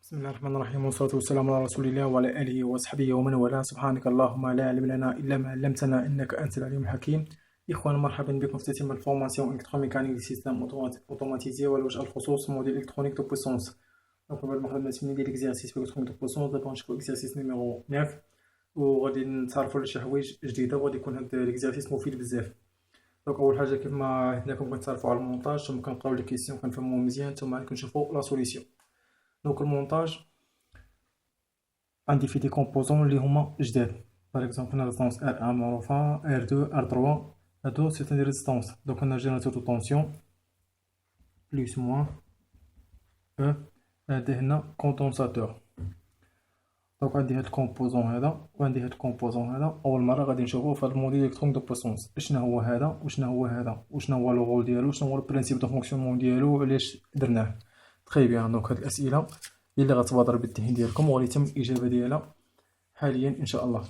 بسم الله الرحمن الرحيم، والصلاة والسلام على رسول الله وعلى آله وصحبه ومن والاه. سبحانك اللهم لا علم لنا إلا ما علمتنا إنك أنت العليم الحكيم. إخوان، مرحبا بكم في تتمة الفورماسيون إلكتروميكانيك دي سيستم أوتوماتيزي وعلى وجه الخصوص موديل إلكترونيك دو بويسونس. دونك بعد ما خدنا تمرين ديال إكزارسيس إلكترونيك دو بويسونس، دابا غنشوفو إكزارسيس نيميرو 9 وغادي نتعرفو على شي حوايج جديدة، وغادي يكون هاد الإكزارسيس مفيد بزاف. دونك أول حاجة كيف ما عهدناكم كنتعرفو على المونتاج، ثم كنقراو لي كيسيون كنفهموهم مزيان، ثم عاد كنشوفو لا سوليسيون. دونك المونتاج عندي فيه دي كومبوزون اللي هما جداد. باغ اكزومبل هنا ريزيستونس R1 معروفة، R2 R3 هادو سي دي ريزيستونس. دونك هنا جينيراتور دو طونسيون بلوس موان E. هادي هنا كوندونساتور. دونك عندي هاد الكومبوزون هذا وعندي هاد الكومبوزون هذا. اول مرة غادي نشوفو في هاد الموديل الكترونيك دو بويسونس شنو هو هذا وشنو هو هذا وشنو هو لو رول ديالو، شنو هو البرانسيپ دو فونكسيونمون ديالو وعلاش درناه. تري بيان. دونك هاد الأسئلة هي اللي غتبادر بالذهن ديالكم وغادي يتم الإجابة ديالها حاليا إن شاء الله.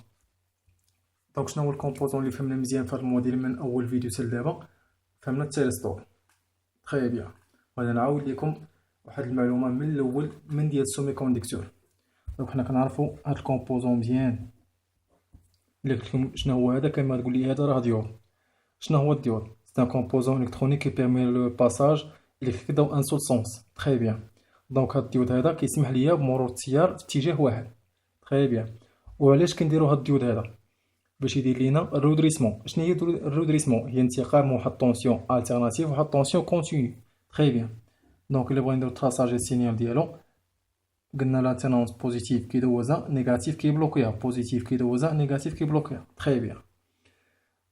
دونك شنو هو الكومبوزون اللي فهمنا مزيان في هاد الموديل من أول فيديو حتى لدابا؟ فهمنا التيرستور. تري بيان. غادي نعاود لكم واحد المعلومة من الأول من ديال السومي كونديكتور. دونك حنا كنعرفو هاد الكومبوزون مزيان. إلا قلت لكم شنو هو هذا كما تقول لي هذا راه ديود. شنو هو الديود؟ سي ان كومبوزون إلكترونيك كي بيرمي لو باساج إلكتريك دو ان سول سونس. تري بيان. دونك هاد الديود هذا كيسمح ليا بمرور التيار في اتجاه واحد. تري بيان. وعلاش كنديرو هاد الديود هذا؟ باش يدير لينا الرودريسمون. شنو هي الرودريسمون؟ هي انتقال من واحد طونسيون التيرناتيف لواحد طونسيون كونتينيو. تري بيان. دونك الا بغينا نديرو تراساج السينيال ديالو، قلنا لاتيرونس بوزيتيف كيدوزها، نيجاتيف كيبلوكيها، بوزيتيف كيدوزها، نيجاتيف كيبلوكيها. تري بيان.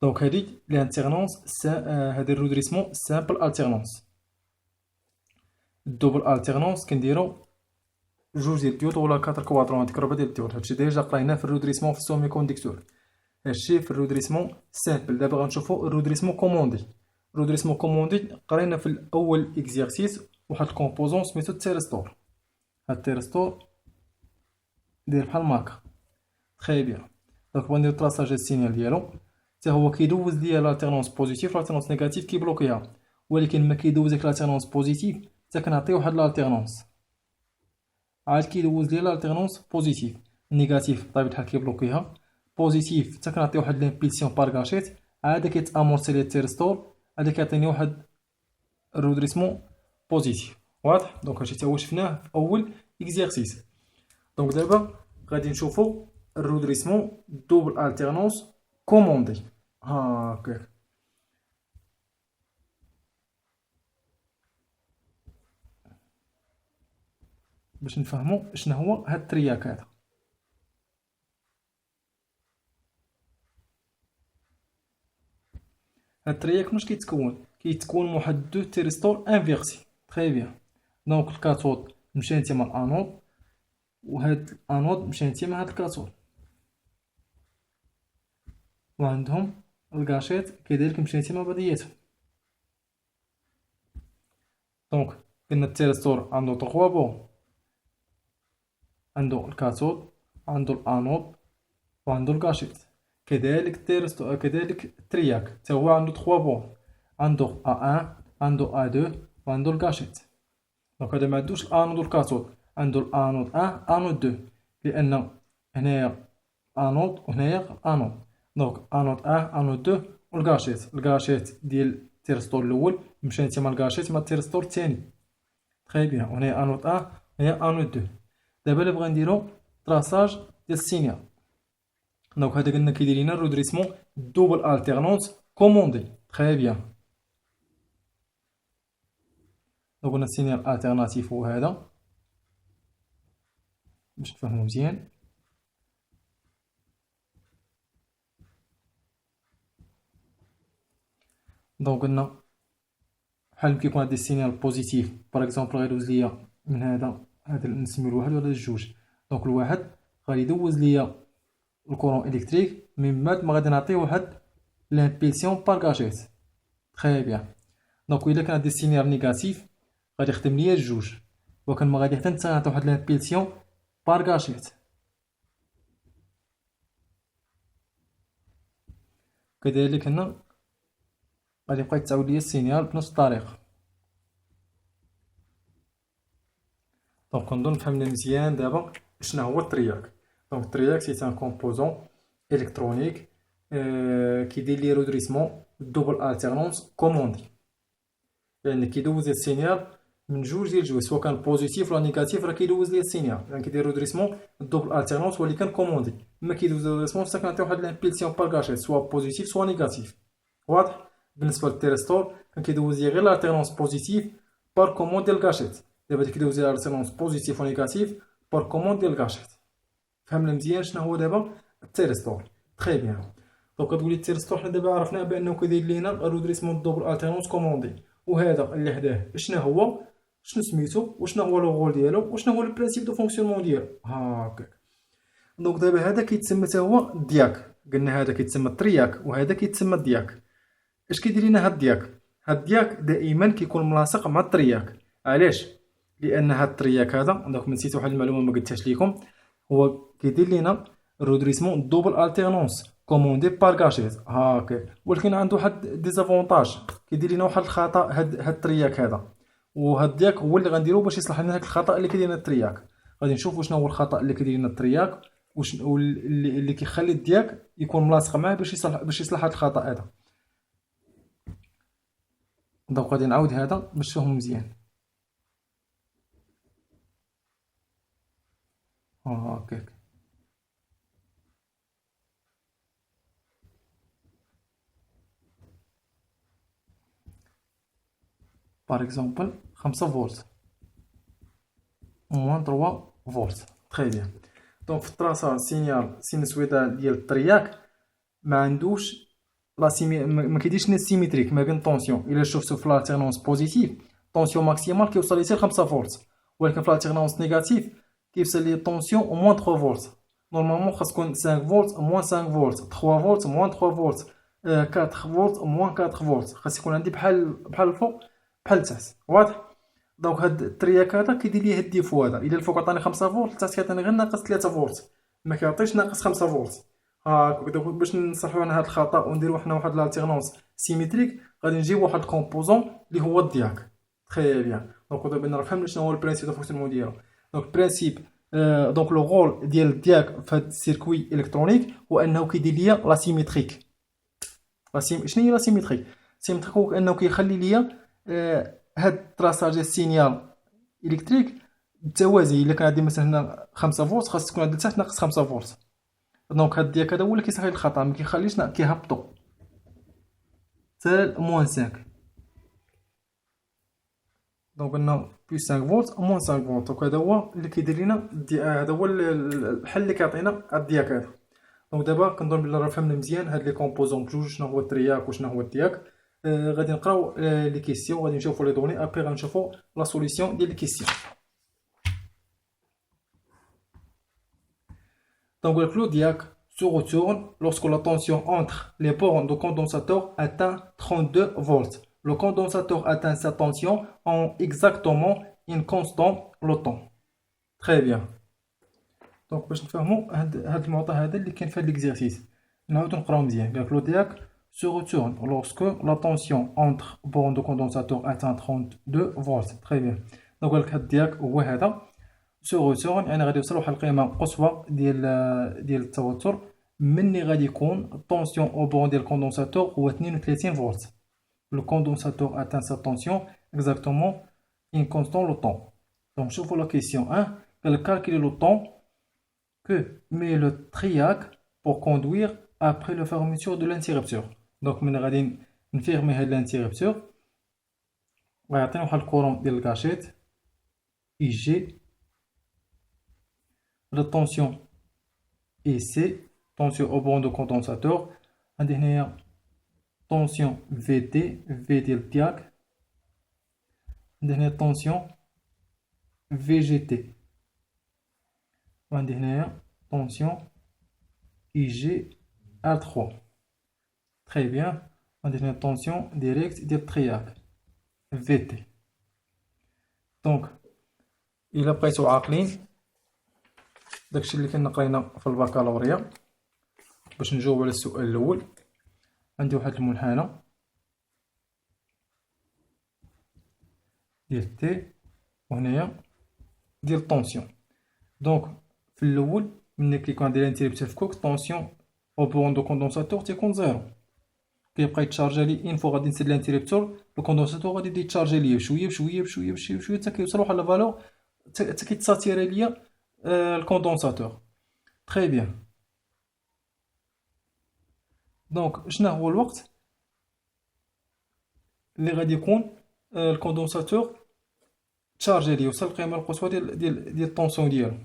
دونك هادي لالتيرنونس هادي الرودريسمون سامبل التيرنونس. الدوبل التيرنونس كنديرو جوج ديال الديود ولا 4 كوادرون، هاديك 4 ديال الديود. هادشي ديجا قرايناه في الرودريسمون في السومي كونديكتور. هادشي في الرودريسمون سامبل. دابا غنشوفو الرودريسمون كوموندي. الرودريسمون كوموندي قرينا في الاول اكزيرسيس واحد الكومبوزون سميتو التيرستور. هاد التيرستور داير بحال ماركا. تري بيان. دونك بغا ندير تراساج السينيال ديالو، حتى هو كيدوز ليا لالتيرنونس بوزيتيف لالتيرنونس نيجاتيف كيبلوكيها، ولكن ما كيدوز ديك لالتيرنونس بوزيتيف حتى كنعطيه واحد لالتيرنونس. عاد كيدوز ليا لالتيرنونس بوزيتيف. نيجاتيف بطبيعة الحال كيبلوكيها، بوزيتيف حتى كنعطيه واحد لامبيلسيون بارغاشيت، عاد كيتامورتي ليا التيرستور، عاد كيعطيني واحد الرودريسمون بوزيتيف. واضح؟ دونك هادشي تا هو شفناه في اول اكزيرسيس. دونك دابا غادي نشوفو الرودريسمون دوبل التيرنونس كوموندي. هاكاك. باش نفهمو شنو هو هاد الترياك هذا. هاد الترياك مناش كيتكون من واحد دو تيرستور انفيرسي. تري بيان. دونك الكاثود مشى نتيما الانود، وهاد الانود مشى نتيما هاد الكاثود، وعندهم الكاشيط كذلك مشى نتيما بعضياتهم. دونك قلنا التيرستور عنده 3 بون، عنده الكاثود، عنده الانود، وعنده الكاشيط. كذلك التيرستور كذلك الترياك تا هو عنده 3 بون، عنده A1 عنده A2 وعنده الكاشيط. دونك هذا ما عندوش الانود والكاثود، عنده الانود 1 انود 2، لان هنايا انود وهنايا انود. دونك انود 1 انود 2 والكاشيط ديال التيرستور الاول مشى نتيما الكاشيط مع التيرستور الثاني. تري بيان. وهنايا انود 1 وهنايا انود 2. دابا الا بغا نديرو تراساج ديال السينيال، دونك هذا قلنا كيدير لينا الرودريسمون دوبل التيرنونس كوموندي. تري بيان. دونك قلنا السينيال التيرناتيف هو هذا باش نفهمو مزيان. دونك قلنا بحال كيكون هاد السينيال بوزيتيف، باغ اكزومبل غيدوز ليا من هذا نسميو الواحد ولا الجوج. دونك الواحد غادي يدوز ليا الكورون الكتريك من بعد ما غادي نعطيه واحد لامبيلسيون بارغاشيت. تري بيان. دونك الا كان هاد السينيال نيجاتيف غادي يخدم ليا الجوج، وكان ما غادي حتى نعطي واحد لامبيلسيون بارغاشيت. كذلك هنا غادي يبقى يتعاود ليا السينيال بنفس الطريقة. دونك كنظن فهمنا مزيان دابا شنو هو الترياك. دونك الترياك سي ان كومبوزون الكترونيك كيدير لي رودريسمون دوبل التيرنونس كوموندي، يعني كيدوز لي السينيال من جوج ديال الجوايج، سواء كان بوزيتيف ولا نيجاتيف راه كيدوز ليه السينيال، يعني كيدير رودريسمون دوبل التيرنونس ولكن كوموندي. ما كيدوز رودريسمون حتى كنعطيو واحد لامبيلسيون باغ كاشيت سواء بوزيتيف سواء نيجاتيف. واضح؟ بالنسبه للتيرستور كان كيدوز ليه غير الالتيرنونس بوزيتيف بار كوموند ديال كاشيت، دابا كيدوز ليه الالتيرنونس بوزيتيف ونيجاتيف بار كوموند ديال كاشيت. فهمنا مزيان شنو هو دابا التيرستور؟ تري بيان. دونك كتقولي التيرستور حنا دابا عرفنا بانه كيدير لينا رودريسمون دوبل التيرنونس كوموندي، وهذا اللي حداه شنو هو، شنو سميتو، وشنو هو لو رول ديالو، وشنو هو البرانسيپ دو فونكسيونمون ديالو. هاكاك. دونك دابا هذا كيتسمى حتى هو الدياك، قلنا هذا كيتسمى الترياك وهذا كيتسمى الدياك. اش كيدير لينا هاد الدياك؟ هاد الدياك دائما كيكون ملاصق مع الترياك. علاش؟ لان هاد الترياك هذا، دونك نسيت واحد المعلومه ما قلتهاش لكم، هو كيدير لينا رودريسمون دوبل التيرنونس كوموندي بار كاشيت هاكا، ولكن عنده واحد ديزافونتاج، كيدير لينا واحد الخطا هاد الترياك هذا، وهاد الدياك هو اللي غنديرو باش يصلح لنا هاد الخطا اللي كيدير لنا الترياك. غادي نشوفوا شنو هو الخطا اللي كيدير لنا الترياك وشنو اللي كيخلي الدياك يكون ملاصق معاه باش يصلح هاد الخطا هذا. دونك غادي نعاود هذا باش تفهموا مزيان. هاكاك. باغ اكزومبل 5 فولت موان 3 فولت. تري بيان. دونك في التراساج سينيال سينوسويدال ديال الترياك ما عندوش ما كيديرش نيت سيميتريك ما بين طونسيون. الا شفتو في الالتيرنونس بوزيتيف طونسيون ماكسيمال كيوصل ليه 5 فولت، ولكن في الالتيرنونس نيجاتيف كيوصل ليه طونسيون او موان 3 فولت. نورمالمون خاص تكون 5 فولت موان 5 فولت، 3 فولت موان 3 فولت، 4 فولت موان 4 فولت. خاص يكون عندي بحال الفوق بحال التحت. واضح؟ دونك هاد الترياك هذا كيدير ليه الديفو هذا، الا الفوق عطاني 5 فولت التحت كيعطيني غير ناقص 3 فولت، ما كيعطيش ناقص 5 فولت. هاك. دونك باش نصلحوا لنا هاد الخطا ونديروا حنا واحد لالتيرنونس سيميتريك غادي نجيب واحد الكومبوزون اللي هو الدياك. تري بيان. دونك دابا نفهم شنو هو البرانسيب دو فونكسيونمون ديالو. دونك البرانسيب دونك لو رول ديال الدياك في هاد السيركوي الكترونيك هو انه كيدير ليا لا سيميتريك. شنو هي لا سيميتريك؟ سيميتريك هو انه كيخلي ليا هاد التراساج ديال السينيال الكتريك بالتوازي. الا كان عندي مثلا هنا 5 فولت خاص تكون عندي تحت ناقص 5 فولت. دونك هاد دياك هذا هو اللي كيصحي الخطا، ما كيخليش كيهبطو حتى موان 5. دونك قلنا بلس 5 فولت موان 5 فولت. دونك هذا هو اللي كيدير لينا هذا هو الحل اللي كيعطينا الدياك هذا. دونك دابا كنظن بلي راه فهمنا مزيان هاد لي كومبوزون بجوج شنو هو الترياك وشنو هو الدياك. غادي نقراو لي كيسيون، غادي نشوفو لي دوني ابري غنشوفو لا سوليسيون ديال لي كيسيون. Donc le flot diac se retourne lorsque la tension entre les bornes du condensateur atteint 32 volts. Le condensateur atteint sa tension en exactement une constante le temps. Très bien. Donc باش نفهموا هاد المعطى هذا اللي كاين في هاد l'exercice. نعاودو نقراو مزيان. Le flot diac se retourne lorsque la tension entre bornes de condensateur atteint 32 volts. Très bien. Donc قال لك هاد الدياك هو هذا سو روتورن، يعني غادي يوصل لواحد القيمه قصوى ديال التوتر مني غادي يكون الطونسيون او بون ديال الكوندونساتور هو 32 فولت. لو كوندونساتور اتان سا طونسيون اكزاكتومون ان كونستون لو طون. دونك نشوفو لا كيسيون 1 قال كالكولي لو طون que met le triac pour conduire après le fermeture de l'interrupteur. دونك من غادي نفيرمي هاد الانتيربتور غيعطينا واحد الكورون ديال الكاشيت اي جي. La tension IC, tension au bord de condensateur. عندي هنايا tension VD, V ديال الدياك. عندي هنايا tension VGT. وعندي هنايا tension IG R3. Très bien. عندي هنايا tension direct ديال الترياك VT. دونك إلا بقيتو عاقلين داكشي اللي كنا قرينا في البكالوريا باش نجاوب على السؤال الاول. عندي واحد المنحنى ديال تي، وهنايا ديال الطونسيون. دونك في الاول ملي كيكون عندي الانتريبتور فكوك الطونسيون او بون دو كوندونساتور تيكون زيرو، كيبقى يتشارجا لي اون فوا غادي نسد الانتريبتور الكوندونساتور غادي يبدا يتشارجا ليا بشويه بشويه بشويه بشويه بشويه حتى كيوصل واحد لا فالور حتى كيتساتيري ليا الكوندونساتور. تري بيان. دونك شنو هو الوقت اللي غادي يكون الكوندونساتور تشارجي ليا وصل القيمه القصوى ديال الطونسيون ديالو.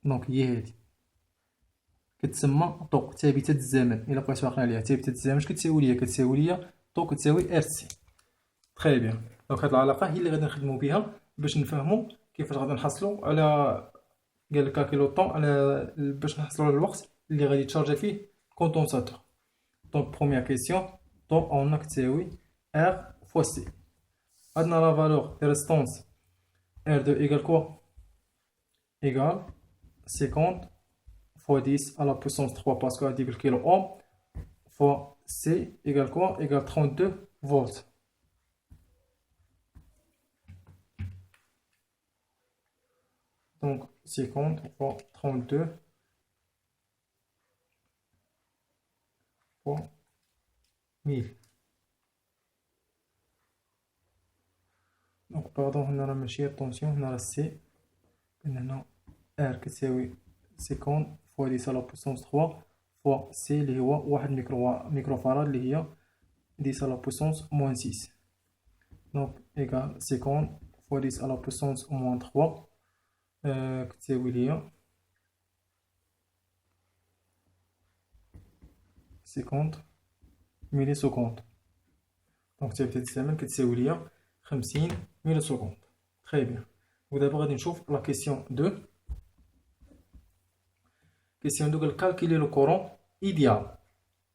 دونك هي هادي كتسمى طوق ثابته الزمن. الا بغيت واقع عليها ثابته الزمن اش كتساوي ليا؟ كتساوي ليا طوق كتساوي ار سي. تري بيان. دونك هاد العلاقه هي اللي غادي نخدمو بها باش نفهمو كيفاش غادي نحصلو على قال لك كيلو طون على باش نحصلو على الوقت اللي غادي يتشارجي فيه الكوندونساتور. دونك بروميير كيسيون طون اون كتساوي ار فوا سي. عندنا لا فالور ديال ريستونس ار دو ايكال كوا؟ ايكال 50 fois 10 à la puissance 3 parce que le kilo ohm fois C égale quoi? Égale 32 volts. Donc 50 fois 32 fois 1000. Donc pardon, on a la machine, attention, on a la C. Maintenant R qui c'est 50 fois 10 à la puissance 3 fois C اللي هو 1 microfarad اللي هي 10 à la puissance moins 6. Donc égale 50 fois 10 à la puissance moins 3 كتساوي ليا 50 ميلي سكوند. دونك ثابتة الزمن كتساوي ليا 50 ميلي سكوند. تري بيان. ودابا غادي نشوف لا كيسيون 2. Question de calculer le courant idéal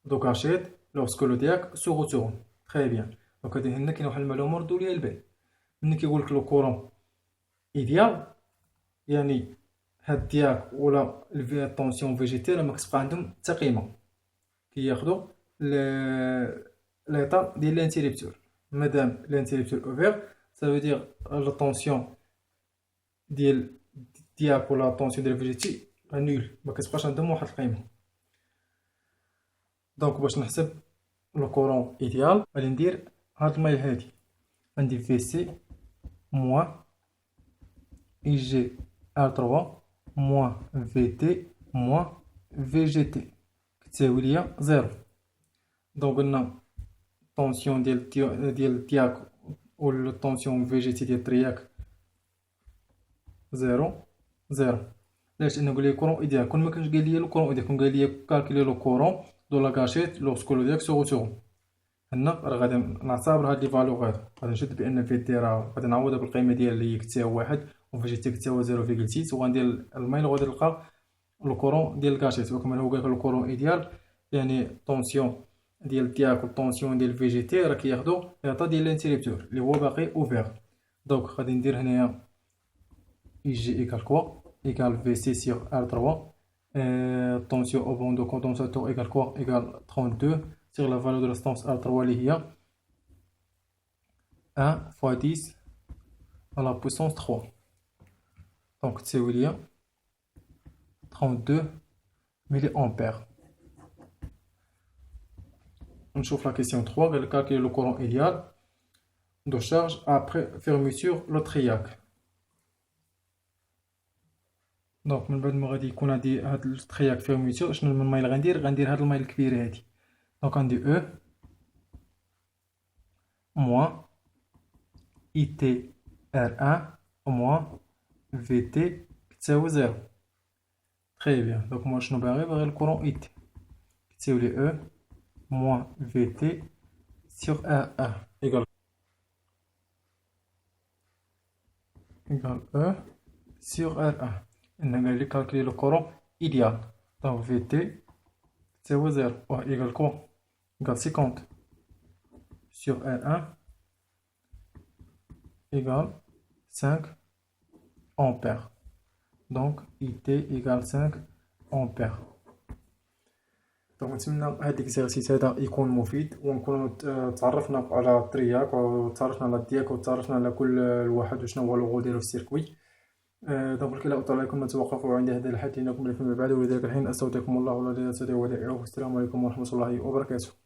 de cachette lorsque le diac se retourne. Très bien. Donc, هنا كاين واحد المعلومة ردوا ليها البال. ملي كيقول لك لو كورون ايديال يعني هاد الدياك ولا الطونسيون فيجيتير ما كتبقى عندهم حتى قيمة، كياخدو ليطا ديال الانتريبتور. مادام الانتريبتور اوفير سا دير لا طونسيون ديال الدياك ولا طونسيون ديال الفيجيتي نول، ما كتبقاش عندهم واحد القيمه. دونك باش نحسب لو كورون ايديال غادي ندير هاد المايل هادي، غندير في سي موان اي جي ار 3 موان في تي موان في جي تي كتساوي ليا زيرو. دونك قلنا طونسيون ديال تياك و طونسيون في جي تي ديال ترياك زيرو زيرو. علاش؟ لأنه قال لي كورون ايديال. كون ما كانش قال لي الكورون ايديال كون قال لي كالكولي لو كورون دو لا كاشيت لوغسكو لو دياك سو روتورون. هنا راه غادي نعتبر هاد لي فالور غادي نشد بان في تي راه غادي نعوضها بالقيمه ديال اللي كتساوي واحد وفي جي تي كتساوي 0.6 وغندير المايل وغادي نلقى لو كورون ديال الكاشيت. وكما هو قال لك لو كورون ايديال يعني طونسيون ديال دياك والطونسيون ديال في جي تي راه كياخدو ليطا ديال الانتريبتور اللي هو باقي اوفير. دونك غادي ندير هنايا اي جي ايكال كوا égale VC sur R3, tension au bord de condensateur égale quoi? Égale 32 sur la valeur de la résistance R3 اللي هي 1 fois 10 à la puissance 3. Donc تساوي ليا 32 milliampères. نشوف la question 3 قال لك calculer le courant idéal de charge après fermeture le triac. دونك من بعد ما غادي يكون عندي هاد الترياك فيرميتور شنو المايل غندير هاد المايل الكبيره هادي. دونك عندي او موان اي تي ار 1 موان في تي كتساوي زيرو. تري بيان. دونك موا شنو باغي الكورون اي تي كتساوي لي او موان في تي سور ار 1 ايكال او سور ار 1. إن قال لي كالكولي لو كورون إيديال. دونك في تي تساوي زيرو و إيكال كوا؟ إيكال 50 سور ار 1 إيكال 5 أمبير. Donc IT égale 5 ampères. دونك نتمنى هاد ليكزارسيس هذا يكون مفيد، ونكونوا تعرفنا على الترياك وتعرفنا على الدياك وتعرفنا على كل الواحد وشنو هو اللوغو ديالو في السيركوي. دونك لا أطيل عليكم، نتوقف عند هذا الحد، لأنكم فيما بعد، ولذلك الحين أستودعكم الله الذي لا تضيع ودائعه، والسلام عليكم ورحمة الله وبركاته.